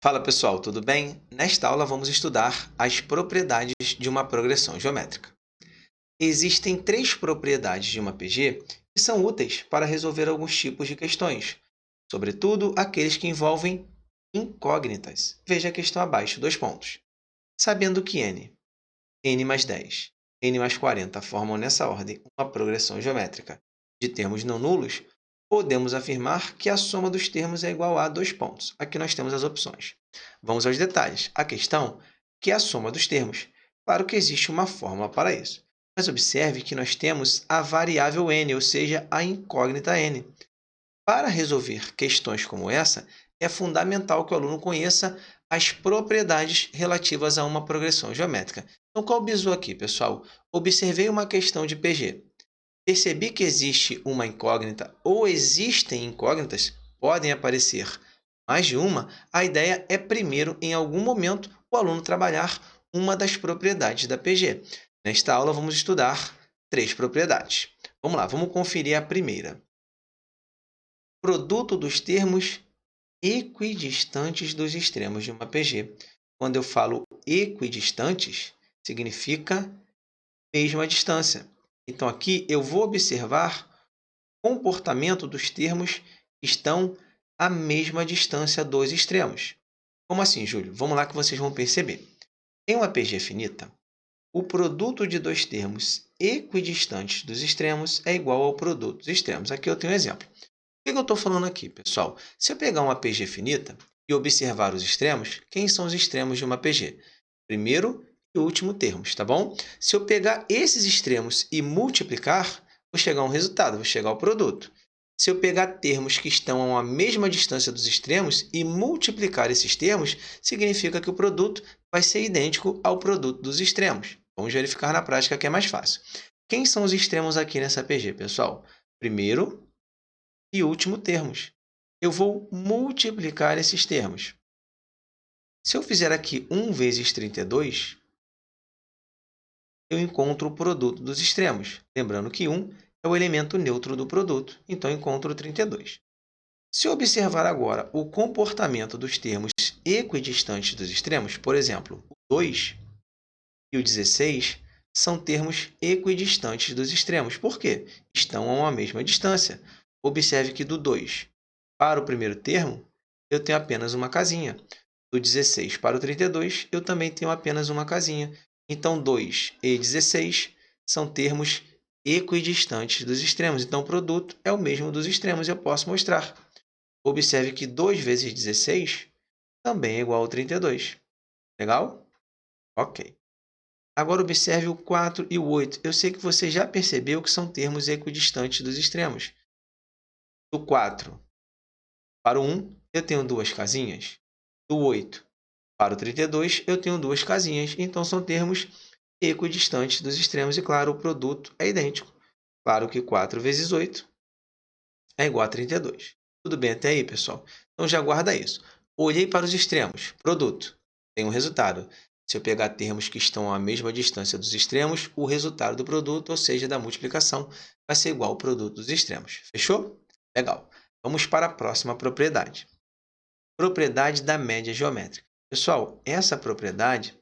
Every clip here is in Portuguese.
Fala pessoal, tudo bem? Nesta aula vamos estudar as propriedades de uma progressão geométrica. Existem três propriedades de uma PG que são úteis para resolver alguns tipos de questões, sobretudo aqueles que envolvem incógnitas. Veja a questão abaixo, dois pontos. Sabendo que n mais 10, n mais 40 formam nessa ordem uma progressão geométrica de termos não nulos, podemos afirmar que a soma dos termos é igual a dois pontos. Aqui nós temos as opções. Vamos aos detalhes. A questão que é a soma dos termos. Claro que existe uma fórmula para isso. Mas observe que nós temos a variável n, ou seja, a incógnita n. Para resolver questões como essa, é fundamental que o aluno conheça as propriedades relativas a uma progressão geométrica. Então, qual o bizu aqui, pessoal? Observei uma questão de PG. Percebi que existe uma incógnita ou existem incógnitas, podem aparecer mais de uma. A ideia é, primeiro, em algum momento, o aluno trabalhar uma das propriedades da PG. Nesta aula, vamos estudar três propriedades. Vamos lá, vamos conferir a primeira. Produto dos termos equidistantes dos extremos de uma PG. Quando eu falo equidistantes, significa mesma distância. Então, aqui eu vou observar o comportamento dos termos que estão à mesma distância dos extremos. Como assim, Júlio? Vamos lá que vocês vão perceber. Em uma PG finita, o produto de dois termos equidistantes dos extremos é igual ao produto dos extremos. Aqui eu tenho um exemplo. O que eu estou falando aqui, pessoal? Se eu pegar uma PG finita e observar os extremos, quem são os extremos de uma PG? Primeiro e último termos, tá bom? Se eu pegar esses extremos e multiplicar, vou chegar a um resultado, vou chegar ao produto. Se eu pegar termos que estão a mesma distância dos extremos e multiplicar esses termos, significa que o produto vai ser idêntico ao produto dos extremos. Vamos verificar na prática que é mais fácil. Quem são os extremos aqui nessa PG, pessoal? Primeiro e último termos. Eu vou multiplicar esses termos. Se eu fizer aqui 1 vezes 32, eu encontro o produto dos extremos. Lembrando que 1 é o elemento neutro do produto, então eu encontro 32. Se eu observar agora o comportamento dos termos equidistantes dos extremos, por exemplo, o 2 e o 16 são termos equidistantes dos extremos. Por quê? Estão a uma mesma distância. Observe que do 2 para o primeiro termo, eu tenho apenas uma casinha. Do 16 para o 32, eu também tenho apenas uma casinha. Então, 2 e 16 são termos equidistantes dos extremos. Então, o produto é o mesmo dos extremos. Eu posso mostrar. Observe que 2 vezes 16 também é igual ao 32. Legal? Ok. Agora, observe o 4 e o 8. Eu sei que você já percebeu que são termos equidistantes dos extremos. Do 4 para o 1, eu tenho duas casinhas. Do 8 para o 32, eu tenho duas casinhas. Então, são termos equidistantes dos extremos. E, claro, o produto é idêntico. Claro que 4 vezes 8 é igual a 32. Tudo bem até aí, pessoal? Então, já guarda isso. Olhei para os extremos. Produto. Tem um resultado. Se eu pegar termos que estão à mesma distância dos extremos, o resultado do produto, ou seja, da multiplicação, vai ser igual ao produto dos extremos. Fechou? Legal. Vamos para a próxima propriedade. Propriedade da média geométrica. Pessoal, essa propriedade,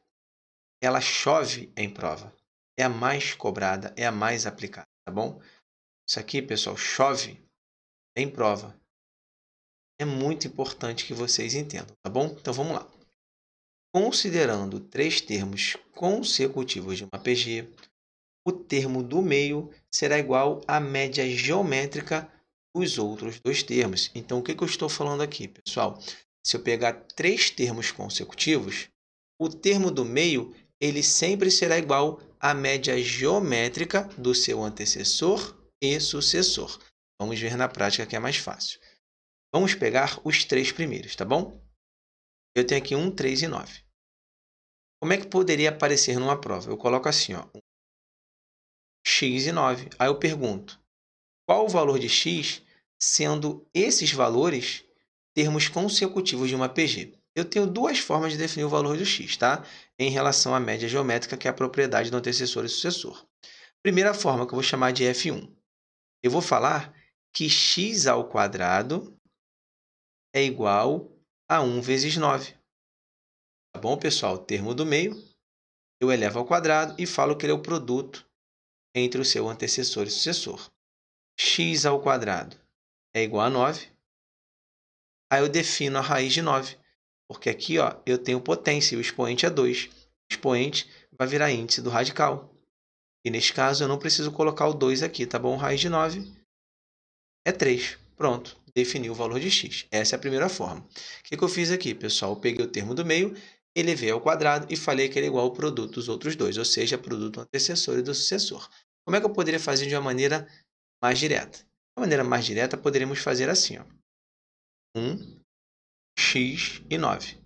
ela chove em prova. É a mais cobrada, é a mais aplicada, tá bom? Isso aqui, pessoal, chove em prova. É muito importante que vocês entendam, tá bom? Então, vamos lá. Considerando três termos consecutivos de uma PG, o termo do meio será igual à média geométrica dos outros dois termos. Então, o que eu estou falando aqui, pessoal? Se eu pegar três termos consecutivos, o termo do meio ele sempre será igual à média geométrica do seu antecessor e sucessor. Vamos ver na prática que é mais fácil. Vamos pegar os três primeiros, tá bom? Eu tenho aqui 1, 3 e 9. Como é que poderia aparecer numa prova? Eu coloco assim, ó, x e 9. Aí eu pergunto, qual o valor de x, sendo esses valores termos consecutivos de uma PG? Eu tenho duas formas de definir o valor do x, tá? Em relação à média geométrica, que é a propriedade do antecessor e sucessor. Primeira forma, que eu vou chamar de F1. Eu vou falar que x ao quadrado é igual a 1 vezes 9. bom, pessoal? Termo do meio, eu elevo ao quadrado e falo que ele é o produto entre o seu antecessor e sucessor. X ao quadrado é igual a 9. Aí eu defino a raiz de 9, porque aqui ó, eu tenho potência e o expoente é 2. O expoente vai virar índice do radical. E neste caso eu não preciso colocar o 2 aqui, tá bom? Raiz de 9 é 3. Pronto, defini o valor de x. Essa é a primeira forma. O que eu fiz aqui, pessoal? Eu peguei o termo do meio, elevei ao quadrado e falei que ele é igual ao produto dos outros dois, ou seja, produto do antecessor e do sucessor. Como é que eu poderia fazer de uma maneira mais direta? De uma maneira mais direta, poderíamos fazer assim, ó. 1, x e 9.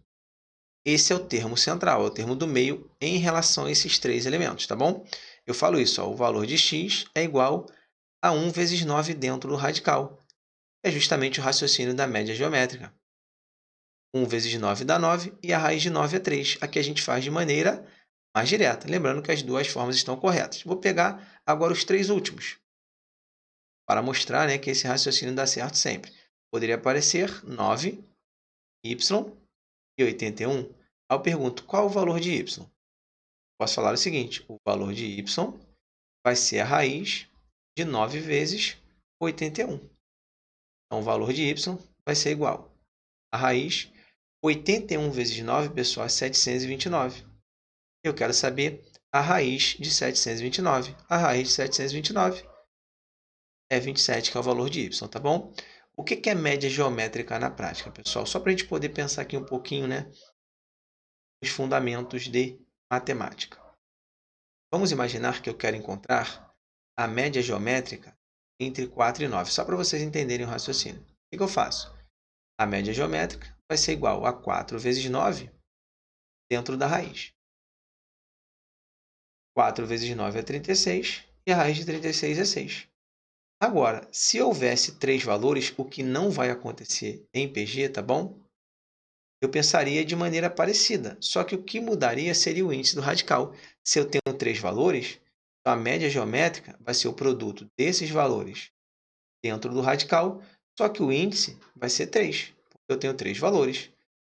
Esse é o termo central, é o termo do meio em relação a esses três elementos, tá bom? Eu falo isso, ó, o valor de x é igual a 1 vezes 9 dentro do radical. É justamente o raciocínio da média geométrica. 1 vezes 9 dá 9 e a raiz de 9 é 3. Aqui a gente faz de maneira mais direta, lembrando que as duas formas estão corretas. Vou pegar agora os três últimos, para mostrar, né, que esse raciocínio dá certo sempre. Poderia aparecer 9y e 81. Aí eu pergunto, qual o valor de y? Posso falar o seguinte, o valor de y vai ser a raiz de 9 vezes 81. Então, o valor de y vai ser igual a raiz. 81 vezes 9, pessoal, é 729. Eu quero saber a raiz de 729. A raiz de 729 é 27, que é o valor de y, tá bom? O que é média geométrica na prática, pessoal? Só para a gente poder pensar aqui um pouquinho, né, os fundamentos de matemática. Vamos imaginar que eu quero encontrar a média geométrica entre 4 e 9, só para vocês entenderem o raciocínio. O que eu faço? A média geométrica vai ser igual a 4 vezes 9 dentro da raiz. 4 vezes 9 é 36 e a raiz de 36 é 6. Agora, se houvesse três valores, o que não vai acontecer em PG, tá bom? Eu pensaria de maneira parecida, só que o que mudaria seria o índice do radical. Se eu tenho três valores, a média geométrica vai ser o produto desses valores dentro do radical, só que o índice vai ser 3, porque eu tenho três valores.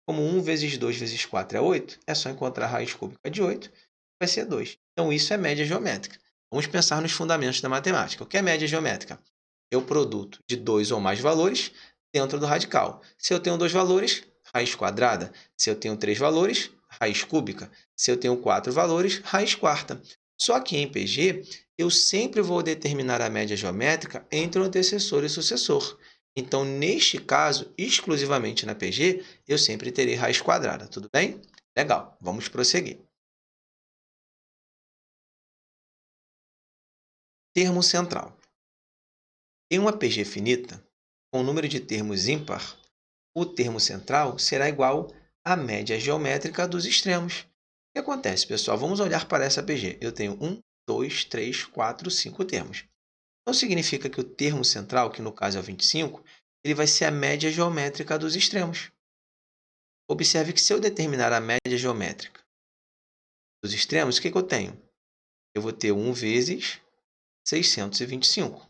Como 1 vezes 2 vezes 4 é 8, é só encontrar a raiz cúbica de 8, vai ser 2. Então, isso é média geométrica. Vamos pensar nos fundamentos da matemática. O que é média geométrica? É o produto de dois ou mais valores dentro do radical. Se eu tenho dois valores, raiz quadrada. Se eu tenho três valores, raiz cúbica. Se eu tenho quatro valores, raiz quarta. Só que em PG, eu sempre vou determinar a média geométrica entre o antecessor e o sucessor. Então, neste caso, exclusivamente na PG, eu sempre terei raiz quadrada, tudo bem? Legal, vamos prosseguir. Termo central. Em uma PG finita, com o número de termos ímpar, o termo central será igual à média geométrica dos extremos. O que acontece, pessoal? Vamos olhar para essa PG. Eu tenho 1, 2, 3, 4, 5 termos. Então, significa que o termo central, que no caso é o 25, ele vai ser a média geométrica dos extremos. Observe que se eu determinar a média geométrica dos extremos, o que eu tenho? Eu vou ter 1 vezes 625.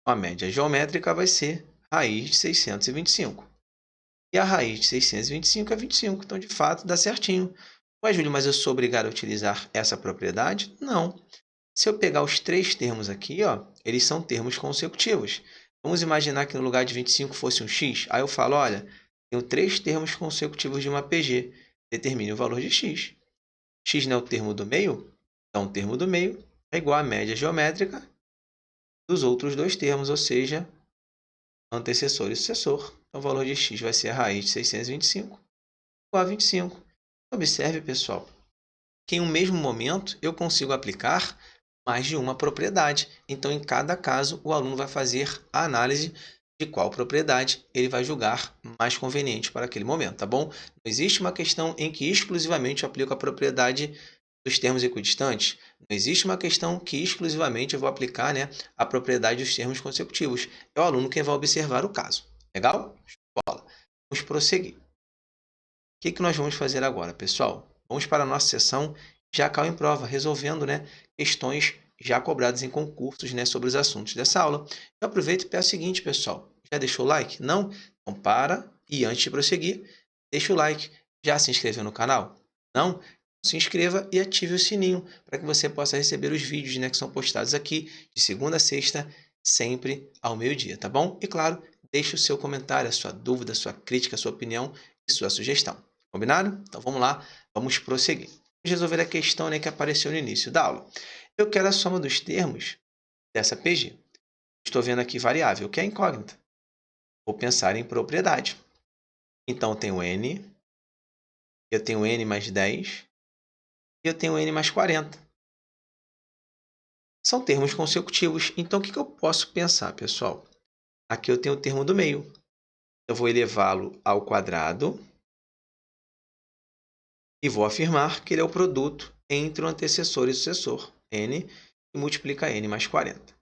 A média geométrica vai ser raiz de 625. E a raiz de 625 é 25, então, de fato, dá certinho. Ué, Júlio, mas eu sou obrigado a utilizar essa propriedade? Não. Se eu pegar os três termos aqui, ó, eles são termos consecutivos. Vamos imaginar que no lugar de 25 fosse um x. Aí eu falo, olha, tenho três termos consecutivos de uma PG. Determine o valor de x. X não é o termo do meio? Então, o termo do meio é igual à média geométrica dos outros dois termos, ou seja, antecessor e sucessor. Então, o valor de x vai ser a raiz de 625 igual a 25. Observe, pessoal, que em um mesmo momento eu consigo aplicar mais de uma propriedade. Então, em cada caso, o aluno vai fazer a análise de qual propriedade ele vai julgar mais conveniente para aquele momento, tá bom? Não existe uma questão em que exclusivamente eu aplico a propriedade dos termos equidistantes. Não existe uma questão que exclusivamente eu vou aplicar, né, a propriedade dos termos consecutivos. É o aluno quem vai observar o caso. Legal? Bola. Vamos prosseguir. O que nós vamos fazer agora, pessoal? Vamos para a nossa sessão já caiu em prova, resolvendo, né, questões já cobradas em concursos, né, sobre os assuntos dessa aula. Eu aproveito e peço o seguinte, pessoal. Já deixou o like? Não? Então para e antes de prosseguir, deixa o like. Já se inscreveu no canal? Não? Se inscreva e ative o sininho para que você possa receber os vídeos, né, que são postados aqui de segunda a sexta, sempre ao meio-dia, tá bom? E claro, deixe o seu comentário, a sua dúvida, a sua crítica, a sua opinião e sua sugestão. Combinado? Então vamos lá, vamos prosseguir. Vamos resolver a questão, né, que apareceu no início da aula. Eu quero a soma dos termos dessa PG. Estou vendo aqui variável, que é incógnita. Vou pensar em propriedade. Então, eu tenho n, eu tenho n mais 10 e eu tenho n mais 40. São termos consecutivos. Então, o que eu posso pensar, pessoal? Aqui eu tenho o termo do meio. Eu vou elevá-lo ao quadrado e vou afirmar que ele é o produto entre o antecessor e o sucessor, n, que multiplica n mais 40.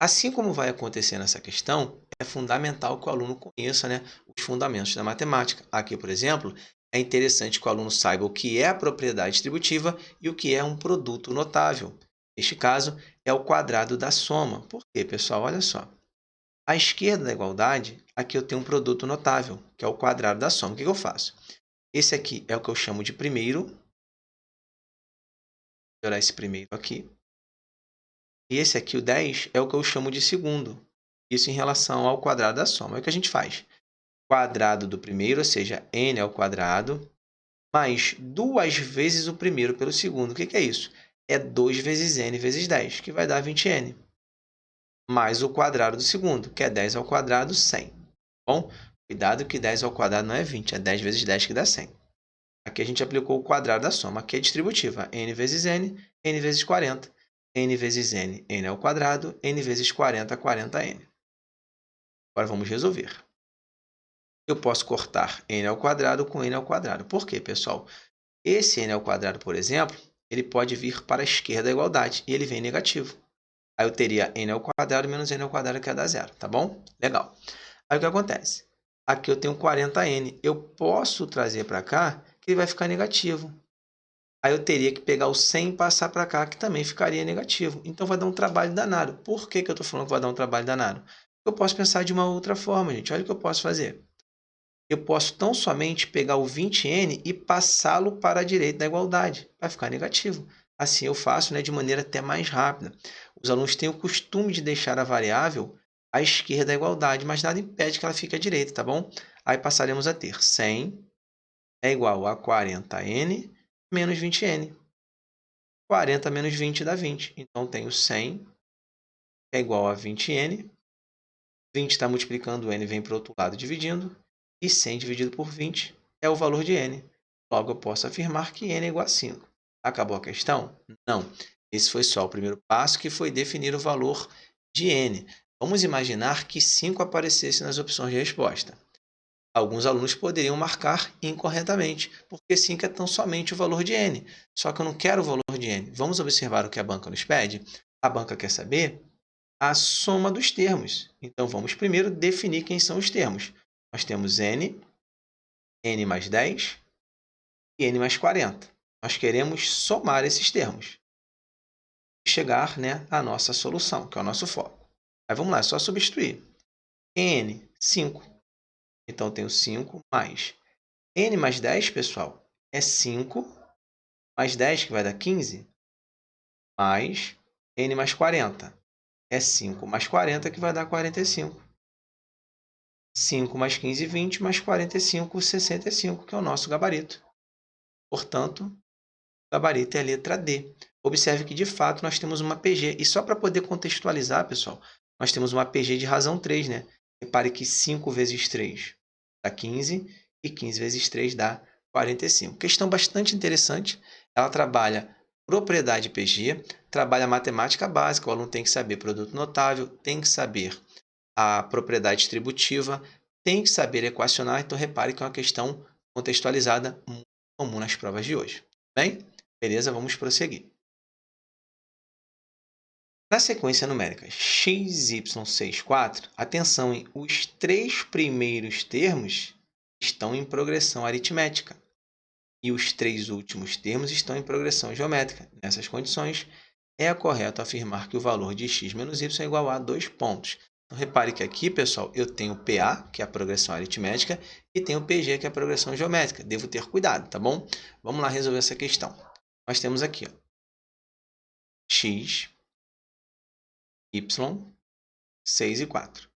Assim como vai acontecer nessa questão, é fundamental que o aluno conheça, né, os fundamentos da matemática. Aqui, por exemplo, é interessante que o aluno saiba o que é a propriedade distributiva e o que é um produto notável. Neste caso, é o quadrado da soma. Por quê, pessoal? Olha só. À esquerda da igualdade, aqui eu tenho um produto notável, que é o quadrado da soma. O que eu faço? Esse aqui é o que eu chamo de primeiro. Vou melhorar esse primeiro aqui. E esse aqui, o 10, é o que eu chamo de segundo. Isso em relação ao quadrado da soma. É o que a gente faz. Quadrado do primeiro, ou seja, n ao quadrado, mais 2 vezes o primeiro pelo segundo. O que é isso? É 2 vezes n vezes 10, que vai dar 20n. Mais o quadrado do segundo, que é 10 ao quadrado, 100. Bom, cuidado que 10 ao quadrado não é 20, é 10 vezes 10 que dá 100. Aqui a gente aplicou o quadrado da soma. Aqui é distributiva. N vezes n vezes 40. N vezes n ao quadrado, n vezes 40, 40n. Agora vamos resolver. Eu posso cortar n ao quadrado com n ao quadrado. Por quê, pessoal? Esse n ao quadrado, por exemplo, ele pode vir para a esquerda da igualdade e ele vem negativo. Aí eu teria n ao quadrado menos n ao quadrado, que é dar zero, tá bom? Legal. Aí o que acontece? Aqui eu tenho 40n. Eu posso trazer para cá, que ele vai ficar negativo. Aí eu teria que pegar o 100 e passar para cá, que também ficaria negativo. Então vai dar um trabalho danado. Por que eu estou falando que vai dar um trabalho danado? Eu posso pensar de uma outra forma, gente. Olha o que eu posso fazer. Eu posso tão somente pegar o 20n e passá-lo para a direita da igualdade. Vai ficar negativo. Assim eu faço, né, de maneira até mais rápida. Os alunos têm o costume de deixar a variável à esquerda da igualdade, mas nada impede que ela fique à direita, tá bom? Aí passaremos a ter 100 é igual a 40n menos 20n. 40 menos 20 dá 20. Então, tenho 100 é igual a 20n. 20 está multiplicando n, vem para o outro lado dividindo. E 100 dividido por 20 é o valor de n. Logo, eu posso afirmar que n é igual a 5. Acabou a questão? Não. Esse foi só o primeiro passo, que foi definir o valor de n. Vamos imaginar que 5 aparecesse nas opções de resposta. Alguns alunos poderiam marcar incorretamente, porque 5 é tão somente o valor de n. Só que eu não quero o valor de n. Vamos observar o que a banca nos pede? A banca quer saber a soma dos termos. Então, vamos primeiro definir quem são os termos. Nós temos n, n mais 10 e n mais 40. Nós queremos somar esses termos e chegar, né, à nossa solução, que é o nosso foco. Aí vamos lá, é só substituir. N, 5. Então, eu tenho 5 mais n mais 10, pessoal, é 5 mais 10, que vai dar 15, mais n mais 40. É 5 mais 40, que vai dar 45. 5 mais 15, 20, mais 45, 65, que é o nosso gabarito. Portanto, o gabarito é a letra D. Observe que, de fato, nós temos uma PG. E só para poder contextualizar, pessoal, nós temos uma PG de razão 3, né? Repare que 5 vezes 3 dá 15 e 15 vezes 3 dá 45. Questão bastante interessante. Ela trabalha propriedade PG, trabalha matemática básica. O aluno tem que saber produto notável, tem que saber a propriedade distributiva, tem que saber equacionar. Então, repare que é uma questão contextualizada muito comum nas provas de hoje. Bem? Beleza? Vamos prosseguir. Na sequência numérica x, y, 6, 4, atenção, hein? Os 3 primeiros termos estão em progressão aritmética e os 3 últimos termos estão em progressão geométrica. Nessas condições, é correto afirmar que o valor de x menos y é igual a 2 pontos. Então, repare que aqui, pessoal, eu tenho PA, que é a progressão aritmética, e tenho PG, que é a progressão geométrica. Devo ter cuidado, tá bom? Vamos lá resolver essa questão. Nós temos aqui, ó, x, y, 6 e 4.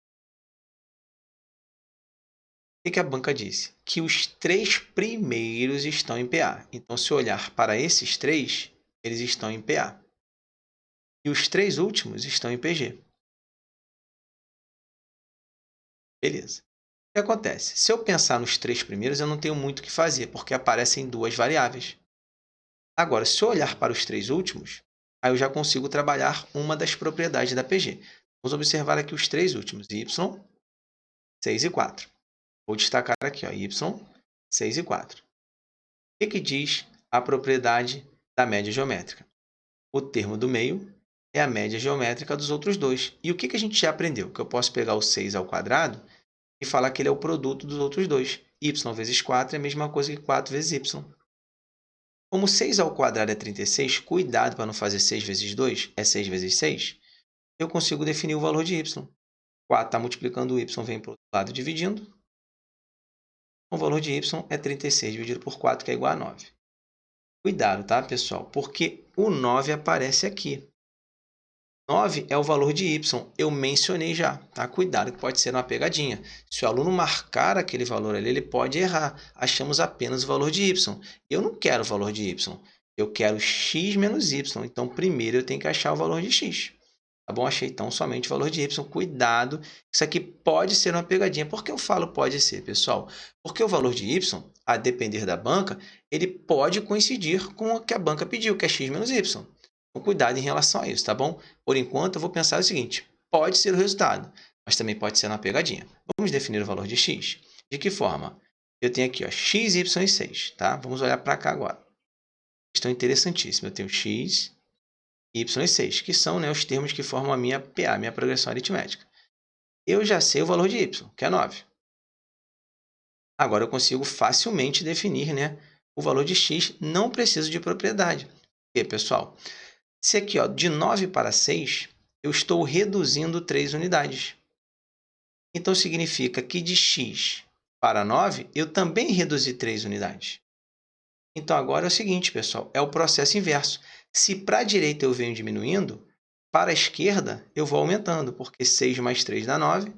O que a banca disse? Que os 3 primeiros estão em PA. Então, se eu olhar para esses 3, eles estão em PA. E os 3 últimos estão em PG. Beleza. O que acontece? Se eu pensar nos 3 primeiros, eu não tenho muito o que fazer, porque aparecem 2 variáveis. Agora, se eu olhar para os 3 últimos, aí eu já consigo trabalhar uma das propriedades da PG. Vamos observar aqui os 3 últimos, y, 6 e 4. Vou destacar aqui, ó, y, 6 e 4. O que diz a propriedade da média geométrica? O termo do meio é a média geométrica dos outros dois. E o que a gente já aprendeu? Que eu posso pegar o 6 ao quadrado e falar que ele é o produto dos outros dois. Y vezes 4 é a mesma coisa que 4 vezes y. Como 6 ao quadrado é 36, cuidado para não fazer 6 vezes 2, é 6 vezes 6, eu consigo definir o valor de y. 4 está multiplicando o y, vem para o outro lado dividindo. O valor de y é 36 dividido por 4, que é igual a 9. Cuidado, tá, pessoal? Porque o 9 aparece aqui. 9 é o valor de y. Eu mencionei já, tá? Cuidado, que pode ser uma pegadinha. Se o aluno marcar aquele valor ali, ele pode errar. Achamos apenas o valor de y. Eu não quero o valor de y. Eu quero x menos y. Então, primeiro eu tenho que achar o valor de x. Tá bom? Achei então somente o valor de y. Cuidado, isso aqui pode ser uma pegadinha. Por que eu falo pode ser, pessoal? Porque o valor de y, a depender da banca, ele pode coincidir com o que a banca pediu, que é x menos y. Então, cuidado em relação a isso, tá bom? Por enquanto, eu vou pensar o seguinte, pode ser o resultado, mas também pode ser uma pegadinha. Vamos definir o valor de x. De que forma? Eu tenho aqui, ó, x, y e 6, tá? Vamos olhar para cá agora. Questão interessantíssima. Eu tenho x, y e 6, que são, né, os termos que formam a minha PA, minha progressão aritmética. Eu já sei o valor de y, que é 9. Agora eu consigo facilmente definir, né, o valor de x, não preciso de propriedade. Por quê, pessoal? Se aqui, ó, de 9 para 6, eu estou reduzindo 3 unidades. Então, significa que de x para 9, eu também reduzi 3 unidades. Então, agora é o seguinte, pessoal, é o processo inverso. Se para a direita eu venho diminuindo, para a esquerda eu vou aumentando, porque 6 mais 3 dá 9,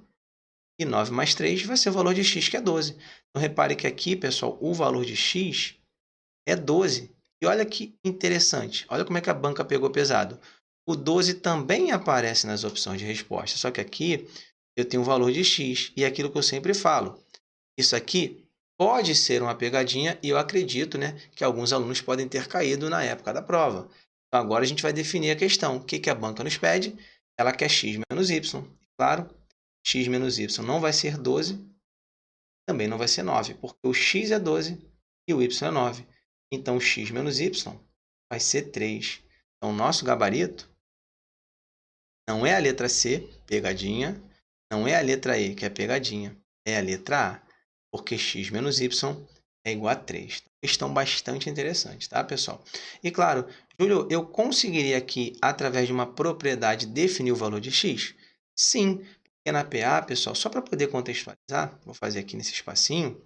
e 9 mais 3 vai ser o valor de x, que é 12. Então, repare que aqui, pessoal, o valor de x é 12. E olha que interessante, olha como é que a banca pegou pesado. O 12 também aparece nas opções de resposta, só que aqui eu tenho o valor de x, e é aquilo que eu sempre falo. Isso aqui pode ser uma pegadinha e eu acredito, né, que alguns alunos podem ter caído na época da prova. Então, agora a gente vai definir a questão. O que a banca nos pede? Ela quer x menos y. Claro, x menos y não vai ser 12, também não vai ser 9, porque o x é 12 e o y é 9. Então, x menos y vai ser 3. Então, nosso gabarito não é a letra C, pegadinha, não é a letra E, que é pegadinha, é a letra A, porque x menos y é igual a 3. Questão bastante interessante, tá, pessoal? E, claro, Júlio, eu conseguiria aqui, através de uma propriedade, definir o valor de x? Sim, porque na PA, pessoal, só para poder contextualizar, vou fazer aqui nesse espacinho,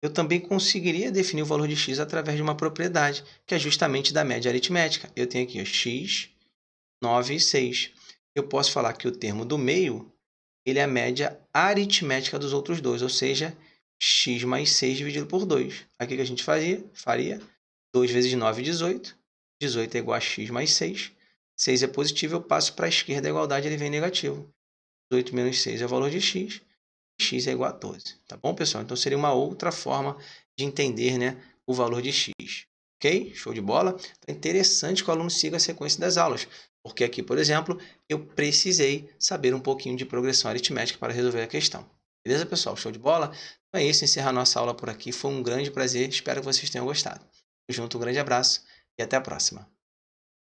eu também conseguiria definir o valor de x através de uma propriedade, que é justamente da média aritmética. Eu tenho aqui ó, x, 9 e 6. Eu posso falar que o termo do meio ele é a média aritmética dos outros dois, ou seja, x mais 6 dividido por 2. Aqui o que a gente faria 2 vezes 9, 18. 18 é igual a x mais 6. 6 é positivo, eu passo para a esquerda, a igualdade ele vem negativo. 18 menos 6 é o valor de x. X é igual a 12. Tá bom, pessoal? Então, seria uma outra forma de entender, né, o valor de x. Ok? Show de bola? Então, é interessante que o aluno siga a sequência das aulas. Porque aqui, por exemplo, eu precisei saber um pouquinho de progressão aritmética para resolver a questão. Beleza, pessoal? Show de bola? Então é isso, encerrar nossa aula por aqui. Foi um grande prazer. Espero que vocês tenham gostado. Tamo junto, um grande abraço e até a próxima.